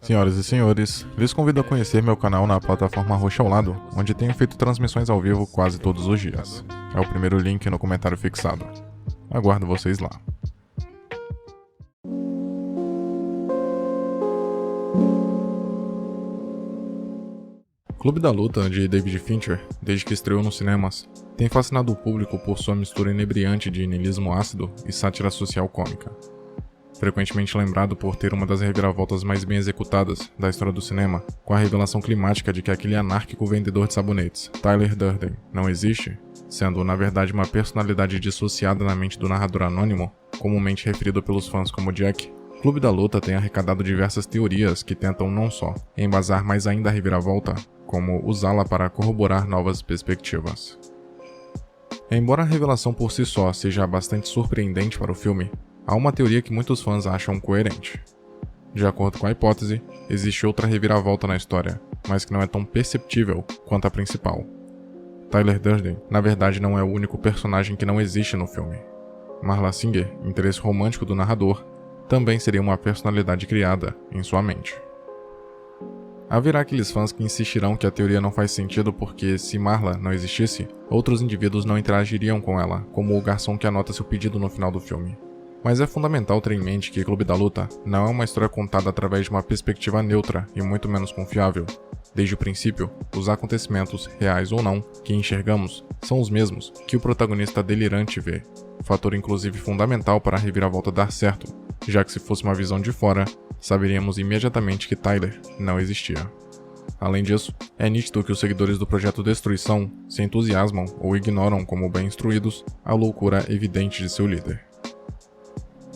Senhoras e senhores, lhes convido a conhecer meu canal na plataforma roxa ao lado, onde tenho feito transmissões ao vivo quase todos os dias. É o primeiro link no comentário fixado. Aguardo vocês lá. Clube da Luta, de David Fincher, desde que estreou nos cinemas, tem fascinado o público por sua mistura inebriante de niilismo ácido e sátira social cômica. Frequentemente lembrado por ter uma das reviravoltas mais bem executadas da história do cinema, com a revelação climática de que aquele anárquico vendedor de sabonetes, Tyler Durden, não existe, sendo na verdade uma personalidade dissociada na mente do narrador anônimo, comumente referido pelos fãs como Jack, Clube da Luta tem arrecadado diversas teorias que tentam não só embasar mais ainda a reviravolta, como usá-la para corroborar novas perspectivas. Embora a revelação por si só seja bastante surpreendente para o filme, há uma teoria que muitos fãs acham coerente. De acordo com a hipótese, existe outra reviravolta na história, mas que não é tão perceptível quanto a principal. Tyler Durden, na verdade, não é o único personagem que não existe no filme. Marla Singer, interesse romântico do narrador, também seria uma personalidade criada em sua mente. Haverá aqueles fãs que insistirão que a teoria não faz sentido porque, se Marla não existisse, outros indivíduos não interagiriam com ela, como o garçom que anota seu pedido no final do filme. Mas é fundamental ter em mente que Clube da Luta não é uma história contada através de uma perspectiva neutra e muito menos confiável. Desde o princípio, os acontecimentos, reais ou não, que enxergamos, são os mesmos que o protagonista delirante vê, fator inclusive fundamental para a reviravolta dar certo, já que se fosse uma visão de fora, saberíamos imediatamente que Tyler não existia. Além disso, é nítido que os seguidores do projeto Destruição se entusiasmam ou ignoram como bem instruídos a loucura evidente de seu líder.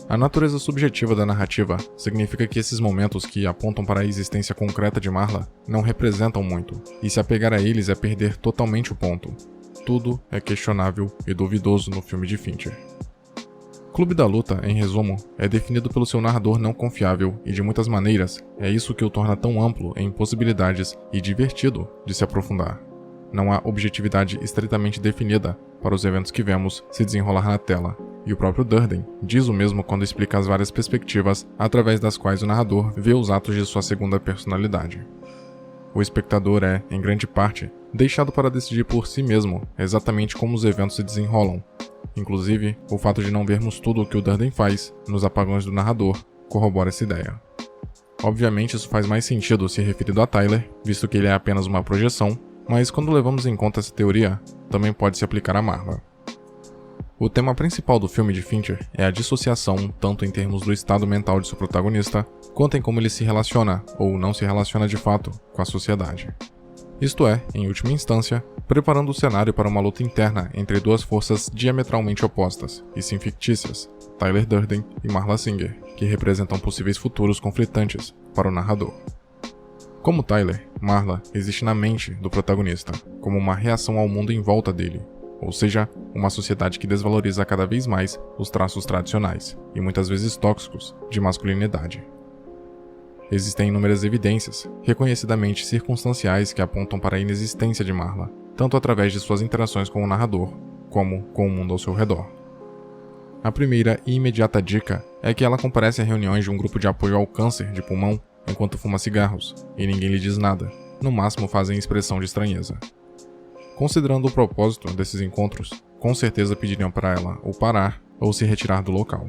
A natureza subjetiva da narrativa significa que esses momentos que apontam para a existência concreta de Marla não representam muito, e se apegar a eles é perder totalmente o ponto. Tudo é questionável e duvidoso no filme de Fincher. Clube da Luta, em resumo, é definido pelo seu narrador não confiável e de muitas maneiras é isso que o torna tão amplo em possibilidades e divertido de se aprofundar. Não há objetividade estritamente definida para os eventos que vemos se desenrolar na tela, e o próprio Durden diz o mesmo quando explica as várias perspectivas através das quais o narrador vê os atos de sua segunda personalidade. O espectador é, em grande parte, deixado para decidir por si mesmo exatamente como os eventos se desenrolam. Inclusive, o fato de não vermos tudo o que o Durden faz nos apagões do narrador corrobora essa ideia. Obviamente isso faz mais sentido se referido a Tyler, visto que ele é apenas uma projeção, mas quando levamos em conta essa teoria, também pode se aplicar a Marla. O tema principal do filme de Fincher é a dissociação tanto em termos do estado mental de seu protagonista, quanto em como ele se relaciona, ou não se relaciona de fato, com a sociedade. Isto é, em última instância, preparando o cenário para uma luta interna entre duas forças diametralmente opostas, e sim fictícias, Tyler Durden e Marla Singer, que representam possíveis futuros conflitantes para o narrador. Como Tyler, Marla existe na mente do protagonista, como uma reação ao mundo em volta dele, ou seja, uma sociedade que desvaloriza cada vez mais os traços tradicionais, e muitas vezes tóxicos, de masculinidade. Existem inúmeras evidências, reconhecidamente circunstanciais, que apontam para a inexistência de Marla, tanto através de suas interações com o narrador, como com o mundo ao seu redor. A primeira e imediata dica é que ela comparece a reuniões de um grupo de apoio ao câncer de pulmão enquanto fuma cigarros, e ninguém lhe diz nada, no máximo fazem expressão de estranheza. Considerando o propósito desses encontros, com certeza pediriam para ela ou parar ou se retirar do local.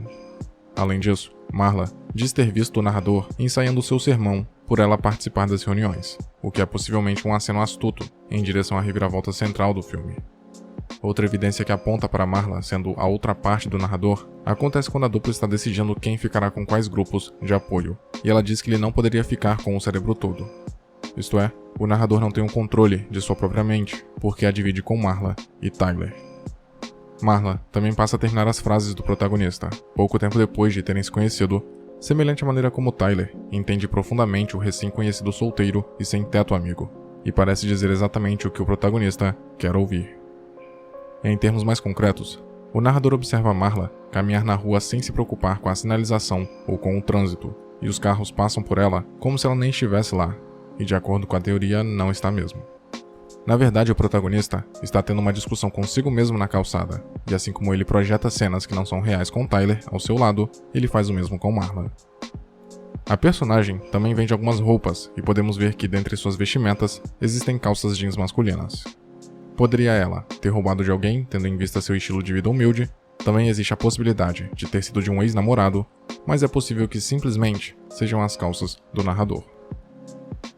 Além disso, Marla diz ter visto o narrador ensaiando seu sermão por ela participar das reuniões, o que é possivelmente um aceno astuto em direção à reviravolta central do filme. Outra evidência que aponta para Marla sendo a outra parte do narrador acontece quando a dupla está decidindo quem ficará com quais grupos de apoio, e ela diz que ele não poderia ficar com o cérebro todo. Isto é, o narrador não tem um controle de sua própria mente, porque a divide com Marla e Tyler. Marla também passa a terminar as frases do protagonista, pouco tempo depois de terem se conhecido, semelhante à maneira como Tyler entende profundamente o recém-conhecido solteiro e sem-teto amigo, e parece dizer exatamente o que o protagonista quer ouvir. Em termos mais concretos, o narrador observa Marla caminhar na rua sem se preocupar com a sinalização ou com o trânsito, e os carros passam por ela como se ela nem estivesse lá, e de acordo com a teoria, não está mesmo. Na verdade, o protagonista está tendo uma discussão consigo mesmo na calçada, e assim como ele projeta cenas que não são reais com Tyler ao seu lado, ele faz o mesmo com Marla. A personagem também vende algumas roupas e podemos ver que dentre suas vestimentas existem calças jeans masculinas. Poderia ela ter roubado de alguém, tendo em vista seu estilo de vida humilde? Também existe a possibilidade de ter sido de um ex-namorado, mas é possível que simplesmente sejam as calças do narrador.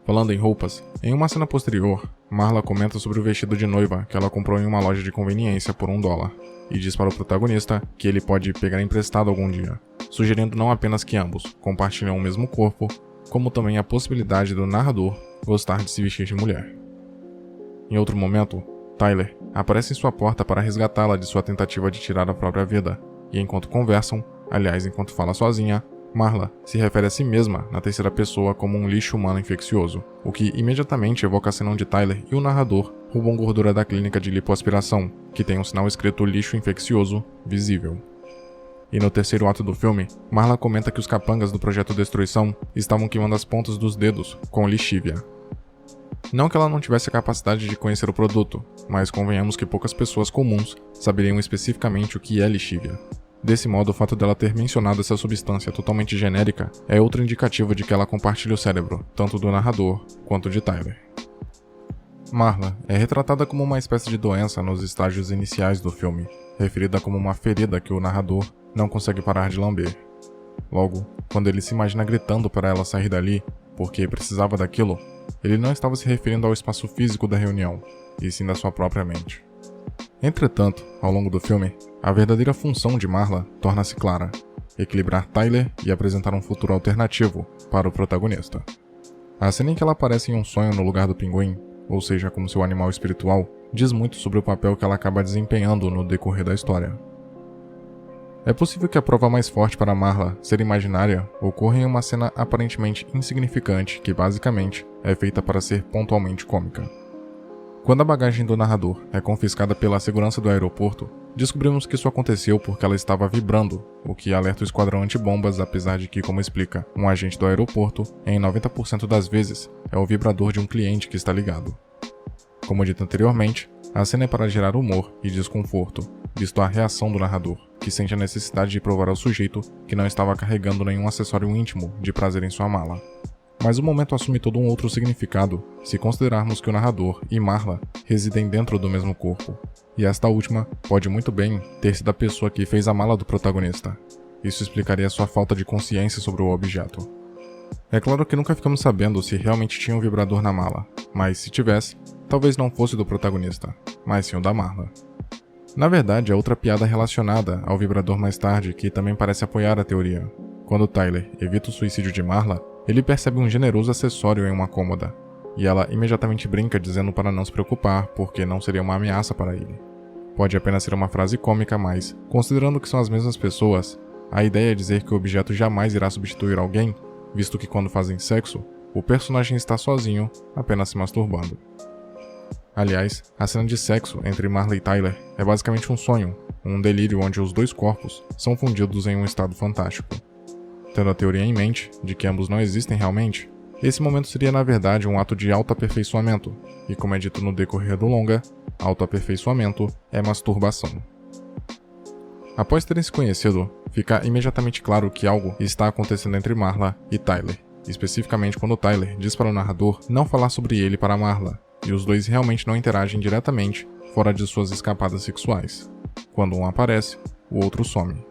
Falando em roupas, em uma cena posterior, Marla comenta sobre o vestido de noiva que ela comprou em uma loja de conveniência por $1 e diz para o protagonista que ele pode pegar emprestado algum dia, sugerindo não apenas que ambos compartilham o mesmo corpo, como também a possibilidade do narrador gostar de se vestir de mulher. Em outro momento, Tyler aparece em sua porta para resgatá-la de sua tentativa de tirar a própria vida, e enquanto conversam, aliás enquanto fala sozinha, Marla se refere a si mesma na terceira pessoa como um lixo humano infeccioso, o que imediatamente evoca a cena onde Tyler e o narrador roubam gordura da clínica de lipoaspiração, que tem um sinal escrito lixo infeccioso visível. E no terceiro ato do filme, Marla comenta que os capangas do Projeto Destruição estavam queimando as pontas dos dedos com lixívia. Não que ela não tivesse a capacidade de conhecer o produto, mas convenhamos que poucas pessoas comuns saberiam especificamente o que é lixívia. Desse modo, o fato dela ter mencionado essa substância totalmente genérica é outro indicativo de que ela compartilha o cérebro, tanto do narrador quanto de Tyler. Marla é retratada como uma espécie de doença nos estágios iniciais do filme, referida como uma ferida que o narrador não consegue parar de lamber. Logo, quando ele se imagina gritando para ela sair dali, porque precisava daquilo, ele não estava se referindo ao espaço físico da reunião, e sim da sua própria mente. Entretanto, ao longo do filme, a verdadeira função de Marla torna-se clara: equilibrar Tyler e apresentar um futuro alternativo para o protagonista. A cena em que ela aparece em um sonho no lugar do pinguim, ou seja, como seu animal espiritual, diz muito sobre o papel que ela acaba desempenhando no decorrer da história. É possível que a prova mais forte para Marla ser imaginária ocorra em uma cena aparentemente insignificante que basicamente é feita para ser pontualmente cômica. Quando a bagagem do narrador é confiscada pela segurança do aeroporto, descobrimos que isso aconteceu porque ela estava vibrando, o que alerta o esquadrão antibombas, apesar de que, como explica um agente do aeroporto, em 90% das vezes é o vibrador de um cliente que está ligado. Como dito anteriormente, a cena é para gerar humor e desconforto, visto a reação do narrador, que sente a necessidade de provar ao sujeito que não estava carregando nenhum acessório íntimo de prazer em sua mala. Mas o momento assume todo um outro significado se considerarmos que o narrador e Marla residem dentro do mesmo corpo, e esta última pode muito bem ter sido a pessoa que fez a mala do protagonista. Isso explicaria sua falta de consciência sobre o objeto. É claro que nunca ficamos sabendo se realmente tinha um vibrador na mala, mas se tivesse, talvez não fosse do protagonista, mas sim o da Marla. Na verdade, há outra piada relacionada ao vibrador mais tarde que também parece apoiar a teoria. Quando Tyler evita o suicídio de Marla, ele percebe um generoso acessório em uma cômoda, e ela imediatamente brinca dizendo para não se preocupar, porque não seria uma ameaça para ele. Pode apenas ser uma frase cômica, mas, considerando que são as mesmas pessoas, a ideia é dizer que o objeto jamais irá substituir alguém, visto que quando fazem sexo, o personagem está sozinho, apenas se masturbando. Aliás, a cena de sexo entre Marla e Tyler é basicamente um sonho, um delírio onde os dois corpos são fundidos em um estado fantástico. Tendo a teoria em mente de que ambos não existem realmente, esse momento seria na verdade um ato de autoaperfeiçoamento, e como é dito no decorrer do longa, autoaperfeiçoamento é masturbação. Após terem se conhecido, fica imediatamente claro que algo está acontecendo entre Marla e Tyler, especificamente quando Tyler diz para o narrador não falar sobre ele para Marla, e os dois realmente não interagem diretamente fora de suas escapadas sexuais. Quando um aparece, o outro some.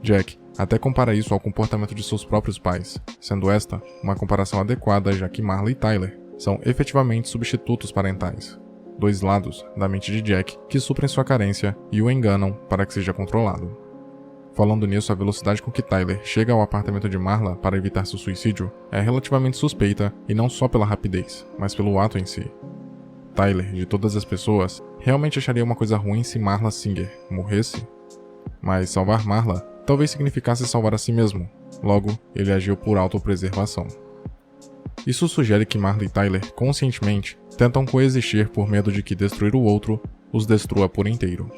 Jack até compara isso ao comportamento de seus próprios pais, sendo esta uma comparação adequada já que Marla e Tyler são efetivamente substitutos parentais, dois lados da mente de Jack que suprem sua carência e o enganam para que seja controlado. Falando nisso, a velocidade com que Tyler chega ao apartamento de Marla para evitar seu suicídio é relativamente suspeita e não só pela rapidez, mas pelo ato em si. Tyler, de todas as pessoas, realmente acharia uma coisa ruim se Marla Singer morresse? Mas salvar Marla talvez significasse salvar a si mesmo, logo, ele agiu por autopreservação. Isso sugere que Marla e Tyler, conscientemente, tentam coexistir por medo de que destruir o outro os destrua por inteiro.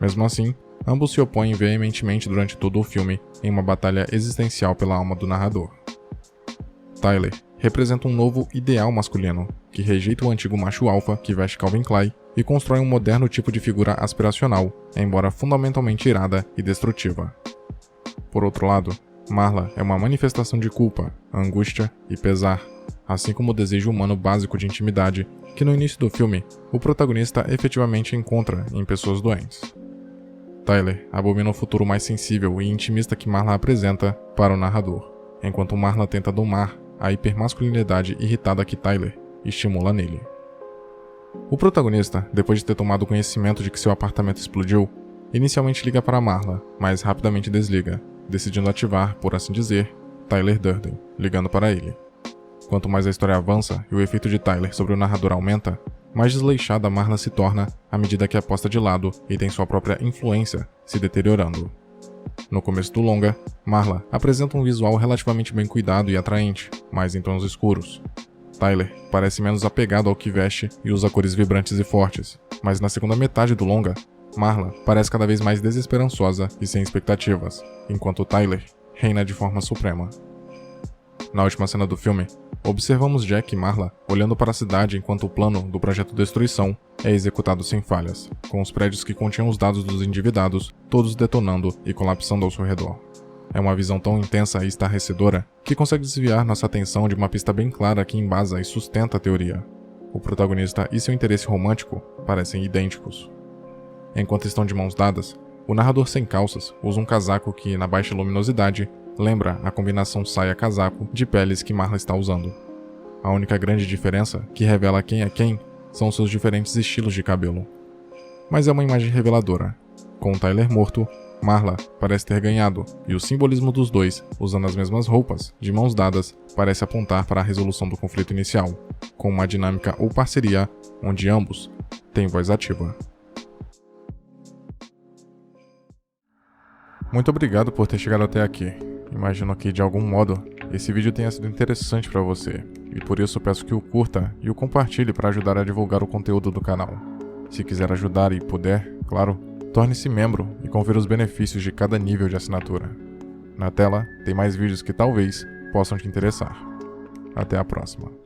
Mesmo assim, ambos se opõem veementemente durante todo o filme em uma batalha existencial pela alma do narrador. Tyler representa um novo ideal masculino, que rejeita o antigo macho alfa que veste Calvin Klein e constrói um moderno tipo de figura aspiracional, embora fundamentalmente irada e destrutiva. Por outro lado, Marla é uma manifestação de culpa, angústia e pesar, assim como o desejo humano básico de intimidade que no início do filme o protagonista efetivamente encontra em pessoas doentes. Tyler abomina o futuro mais sensível e intimista que Marla apresenta para o narrador, enquanto Marla tenta domar a hipermasculinidade irritada que Tyler estimula nele. O protagonista, depois de ter tomado conhecimento de que seu apartamento explodiu, inicialmente liga para Marla, mas rapidamente desliga, decidindo ativar, por assim dizer, Tyler Durden, ligando para ele. Quanto mais a história avança e o efeito de Tyler sobre o narrador aumenta, mais desleixada Marla se torna à medida que é posta de lado e tem sua própria influência se deteriorando. No começo do longa, Marla apresenta um visual relativamente bem cuidado e atraente, mas em tons escuros. Tyler parece menos apegado ao que veste e usa cores vibrantes e fortes, mas na segunda metade do longa, Marla parece cada vez mais desesperançosa e sem expectativas, enquanto Tyler reina de forma suprema. Na última cena do filme, observamos Jack e Marla olhando para a cidade enquanto o plano do Projeto Destruição é executado sem falhas, com os prédios que continham os dados dos endividados todos detonando e colapsando ao seu redor. É uma visão tão intensa e estarrecedora que consegue desviar nossa atenção de uma pista bem clara que embasa e sustenta a teoria. O protagonista e seu interesse romântico parecem idênticos. Enquanto estão de mãos dadas, o narrador sem calças usa um casaco que, na baixa luminosidade, lembra a combinação saia-casaco de peles que Marla está usando. A única grande diferença, que revela quem é quem, são seus diferentes estilos de cabelo. Mas é uma imagem reveladora. Com Tyler morto, Marla parece ter ganhado, e o simbolismo dos dois, usando as mesmas roupas, de mãos dadas, parece apontar para a resolução do conflito inicial, com uma dinâmica ou parceria onde ambos têm voz ativa. Muito obrigado por ter chegado até aqui. Imagino que, de algum modo, esse vídeo tenha sido interessante para você, e por isso peço que o curta e o compartilhe para ajudar a divulgar o conteúdo do canal. Se quiser ajudar e puder, claro, torne-se membro e confira os benefícios de cada nível de assinatura. Na tela, tem mais vídeos que talvez possam te interessar. Até a próxima.